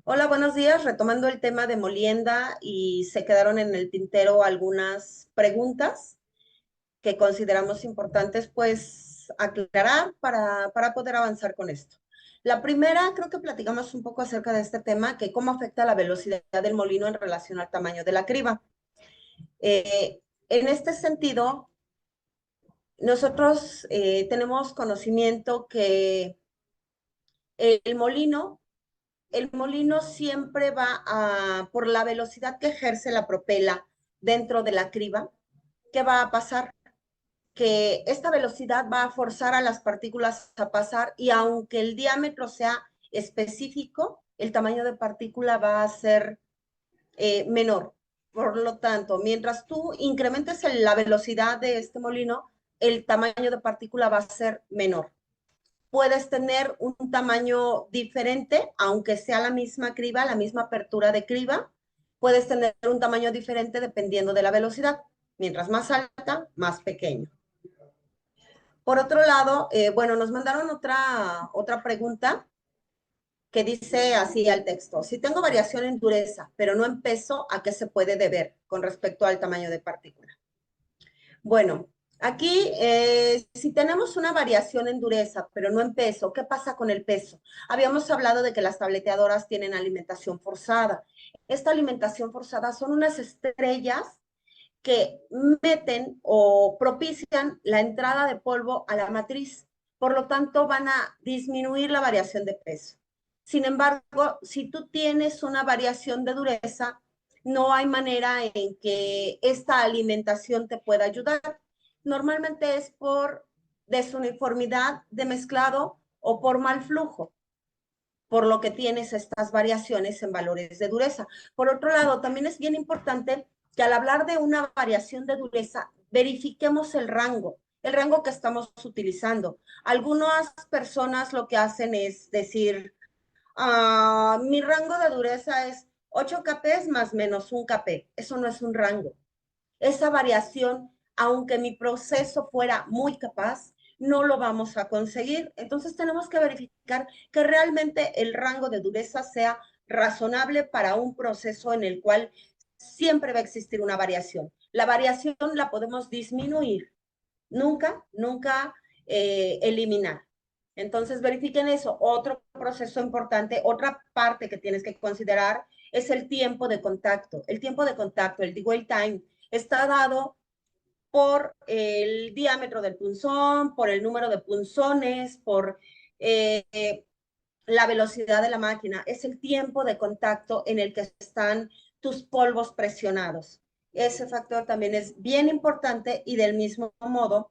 Hola, buenos días. Retomando el tema de molienda y se quedaron en el tintero algunas preguntas que consideramos importantes, pues aclarar para poder avanzar con esto. La primera, creo que platicamos un poco acerca de este tema, que cómo afecta la velocidad del molino en relación al tamaño de la criba. En este sentido, nosotros tenemos conocimiento que el molino el molino siempre va por la velocidad que ejerce la propela dentro de la criba, ¿qué va a pasar? Que esta velocidad va a forzar a las partículas a pasar y aunque el diámetro sea específico, el tamaño de partícula va a ser menor. Por lo tanto, mientras tú incrementes la velocidad de este molino, el tamaño de partícula va a ser menor. Puedes tener un tamaño diferente, aunque sea la misma criba, la misma apertura de criba, puedes tener un tamaño diferente dependiendo de la velocidad. Mientras más alta, más pequeño. Por otro lado, bueno, nos mandaron otra pregunta que dice así al texto. Si tengo variación en dureza, pero no en peso, ¿a qué se puede deber con respecto al tamaño de partícula? Bueno, aquí si tenemos una variación en dureza, pero no en peso, ¿qué pasa con el peso? Habíamos hablado de que las tableteadoras tienen alimentación forzada. Esta alimentación forzada son unas estrellas que meten o propician la entrada de polvo a la matriz. Por lo tanto, van a disminuir la variación de peso. Sin embargo, si tú tienes una variación de dureza, no hay manera en que esta alimentación te pueda ayudar. Normalmente es por desuniformidad de mezclado o por mal flujo, por lo que tienes estas variaciones en valores de dureza. Por otro lado, también es bien importante que al hablar de una variación de dureza, verifiquemos el rango que estamos utilizando. Algunas personas lo que hacen es decir, mi rango de dureza es 8 kp más menos 1 kp. Eso no es un rango. Esa variación, aunque mi proceso fuera muy capaz, no lo vamos a conseguir. Entonces tenemos que verificar que realmente el rango de dureza sea razonable para un proceso en el cual siempre va a existir una variación. La variación la podemos disminuir, nunca eliminar. Entonces verifiquen eso. Otro proceso importante, otra parte que tienes que considerar es el tiempo de contacto. El tiempo de contacto, el dwell time, está dado por el diámetro del punzón, por el número de punzones, por la velocidad de la máquina. Es el tiempo de contacto en el que están tus polvos presionados. Ese factor también es bien importante y del mismo modo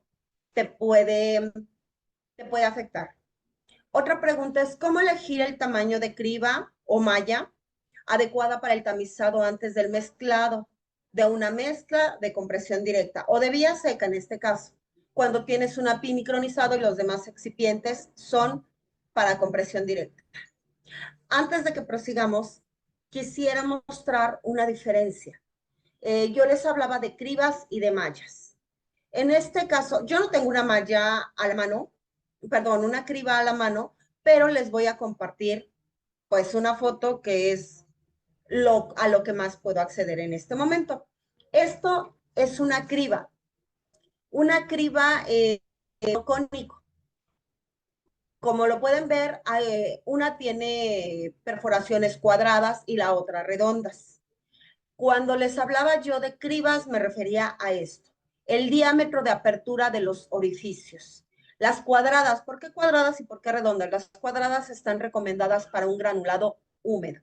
te puede, te puede afectar. Otra pregunta es, ¿cómo elegir el tamaño de criba o malla adecuada para el tamizado antes del mezclado de una mezcla de compresión directa o de vía seca en este caso, cuando tienes un API micronizado y los demás excipientes son para compresión directa? Antes de que prosigamos, quisiera mostrar una diferencia. Yo les hablaba de cribas y de mallas. En este caso, yo no tengo una malla a la mano, perdón, una criba a la mano, pero les voy a compartir pues una foto que es a lo que más puedo acceder en este momento. Esto es una criba cónico. Como lo pueden ver, una tiene perforaciones cuadradas y la otra redondas. Cuando les hablaba yo de cribas, me refería a esto, el diámetro de apertura de los orificios. Las cuadradas, ¿por qué cuadradas y por qué redondas? Las cuadradas están recomendadas para un granulado húmedo.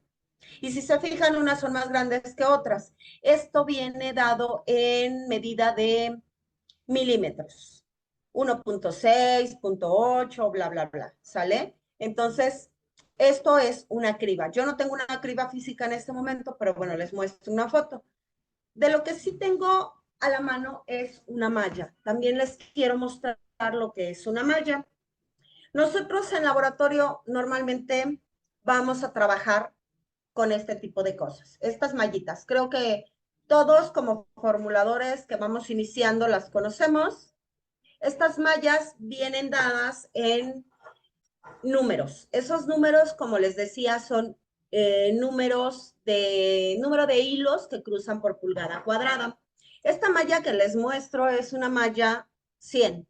Y si se fijan, unas son más grandes que otras. Esto viene dado en medida de milímetros. 1.6, 0.8, bla, bla, bla. ¿Sale? Entonces, esto es una criba. Yo no tengo una criba física en este momento, pero bueno, les muestro una foto. De lo que sí tengo a la mano es una malla. También les quiero mostrar lo que es una malla. Nosotros en laboratorio normalmente vamos a trabajar con este tipo de cosas, estas mallitas. Creo que todos como formuladores que vamos iniciando las conocemos. Estas mallas vienen dadas en números. Esos números, como les decía, son número de hilos que cruzan por pulgada cuadrada. Esta malla que les muestro es una malla 100.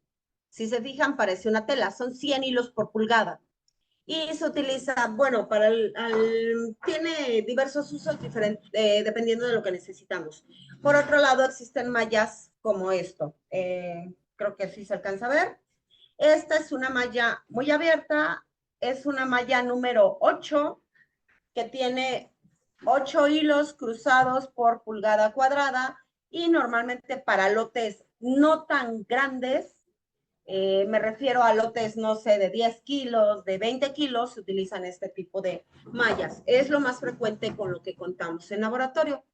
Si se fijan, parece una tela, son 100 hilos por pulgada. Y se utiliza, bueno, tiene diversos usos diferentes, dependiendo de lo que necesitamos. Por otro lado, existen mallas como esto. Creo que sí se alcanza a ver. Esta es una malla muy abierta, es una malla número 8 que tiene 8 hilos cruzados por pulgada cuadrada y normalmente para lotes no tan grandes, me refiero a lotes, no sé, de 10 kilos, de 20 kilos, se utilizan este tipo de mallas. Es lo más frecuente con lo que contamos en laboratorio.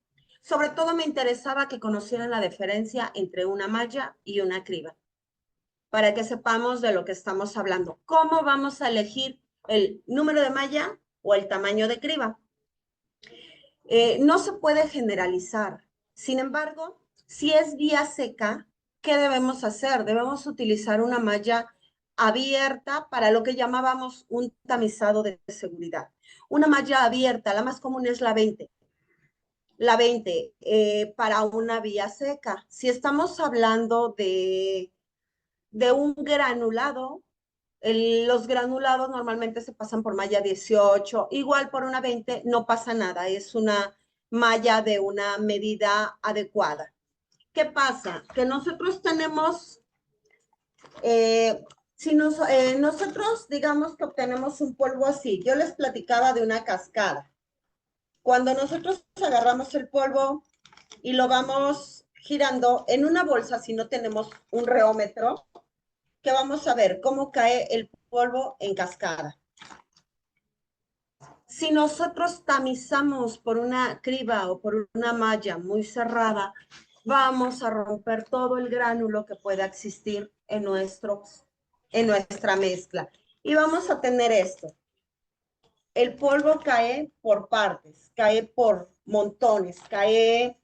Sobre todo me interesaba que conocieran la diferencia entre una malla y una criba, para que sepamos de lo que estamos hablando. ¿Cómo vamos a elegir el número de malla o el tamaño de criba? No se puede generalizar. Sin embargo, si es vía seca, ¿qué debemos hacer? Debemos utilizar una malla abierta para lo que llamábamos un tamizado de seguridad. Una malla abierta, la más común es la 20. La 20 para una vía seca. Si estamos hablando de un granulado, los granulados normalmente se pasan por malla 18, igual por una 20 no pasa nada, es una malla de una medida adecuada. ¿Qué pasa? Que nosotros tenemos, si nosotros digamos que obtenemos un polvo así, yo les platicaba de una cascada. Cuando nosotros agarramos el polvo y lo vamos girando en una bolsa, si no tenemos un reómetro, que vamos a ver cómo cae el polvo en cascada. Si nosotros tamizamos por una criba o por una malla muy cerrada, vamos a romper todo el gránulo que pueda existir en nuestra mezcla. Y vamos a tener esto. El polvo cae por partes, cae por montones, cae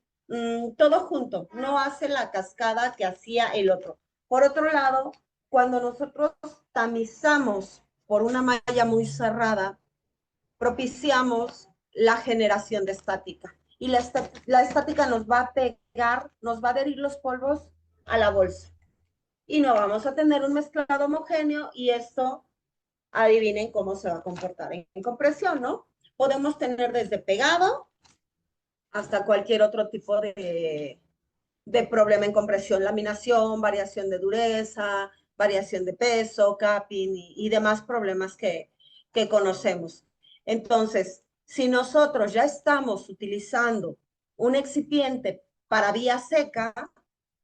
todo junto, no hace la cascada que hacía el otro. Por otro lado, cuando nosotros tamizamos por una malla muy cerrada, propiciamos la generación de estática. Y la estática nos va a pegar, nos va a adherir los polvos a la bolsa. Y no vamos a tener un mezclado homogéneo y esto, adivinen cómo se va a comportar en compresión, ¿no? Podemos tener desde pegado hasta cualquier otro tipo de problema en compresión, laminación, variación de dureza, variación de peso, capping y demás problemas que conocemos. Entonces, si nosotros ya estamos utilizando un excipiente para vía seca,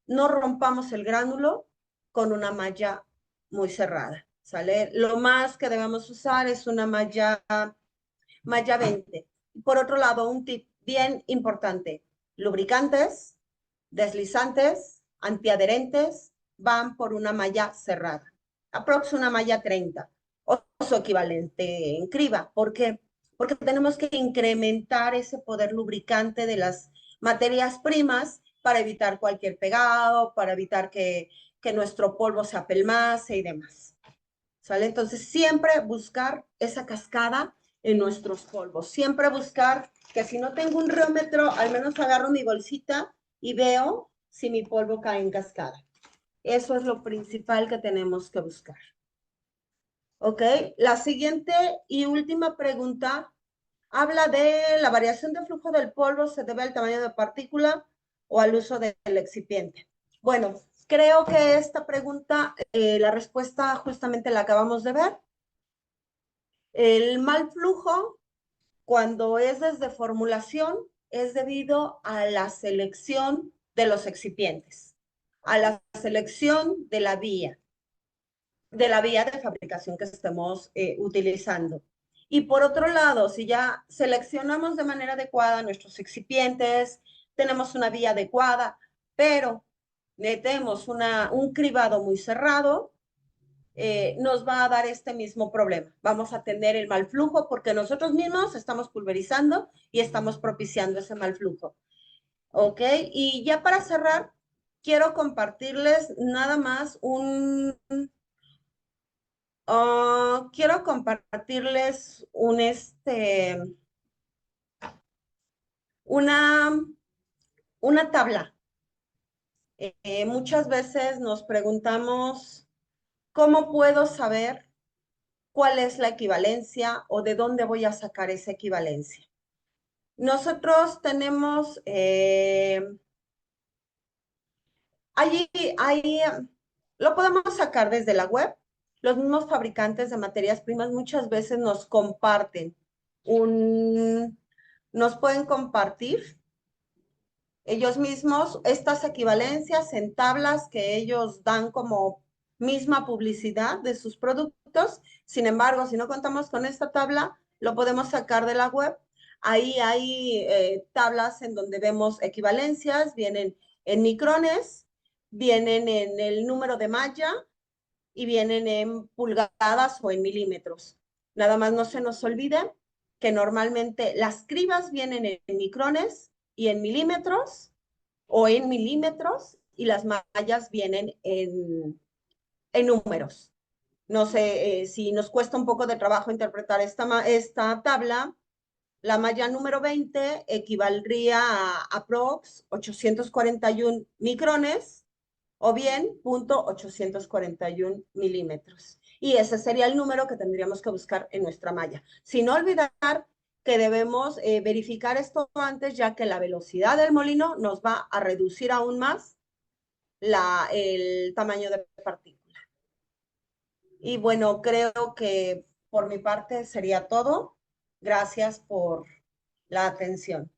no rompamos el gránulo con una malla muy cerrada, ¿sale? Lo más que debemos usar es una malla 20. Por otro lado, un tip bien importante, lubricantes, deslizantes, antiadherentes, van por una malla cerrada, aprox una malla 30 o su equivalente en criba. ¿Por qué? Porque tenemos que incrementar ese poder lubricante de las materias primas para evitar cualquier pegado, para evitar que nuestro polvo se apelmace y demás. ¿Sale? Entonces, siempre buscar esa cascada en nuestros polvos. Siempre buscar que si no tengo un reómetro, al menos agarro mi bolsita y veo si mi polvo cae en cascada. Eso es lo principal que tenemos que buscar. ¿Ok? La siguiente y última pregunta habla de la variación de flujo del polvo se debe al tamaño de partícula o al uso del excipiente. Bueno, creo que esta pregunta, la respuesta justamente la acabamos de ver. El mal flujo, cuando es desde formulación, es debido a la selección de los excipientes, a la selección de la vía de fabricación que estemos utilizando. Y por otro lado, si ya seleccionamos de manera adecuada nuestros excipientes, tenemos una vía adecuada, pero metemos un cribado muy cerrado, nos va a dar este mismo problema. Vamos a tener el mal flujo porque nosotros mismos estamos pulverizando y estamos propiciando ese mal flujo. ¿Ok? Y ya para cerrar, quiero compartirles nada más quiero compartirles Una, una tabla. Muchas veces nos preguntamos, ¿cómo puedo saber cuál es la equivalencia o de dónde voy a sacar esa equivalencia? Nosotros tenemos, allí, ahí, lo podemos sacar desde la web. Los mismos fabricantes de materias primas muchas veces nos comparten un, nos pueden compartir ellos mismos estas equivalencias en tablas que ellos dan como misma publicidad de sus productos. Sin embargo, si no contamos con esta tabla, lo podemos sacar de la web. Ahí hay tablas en donde vemos equivalencias, vienen en micrones, vienen en el número de malla y vienen en pulgadas o en milímetros. Nada más no se nos olvide que normalmente las cribas vienen en micrones y en milímetros o en milímetros y las mallas vienen en números. No sé si nos cuesta un poco de trabajo interpretar esta tabla. La malla número 20 equivaldría a aprox 841 micrones o bien 0.841 milímetros. Y ese sería el número que tendríamos que buscar en nuestra malla. Sin olvidar que debemos verificar esto antes, ya que la velocidad del molino nos va a reducir aún más el tamaño de partícula. Y bueno, creo que por mi parte sería todo. Gracias por la atención.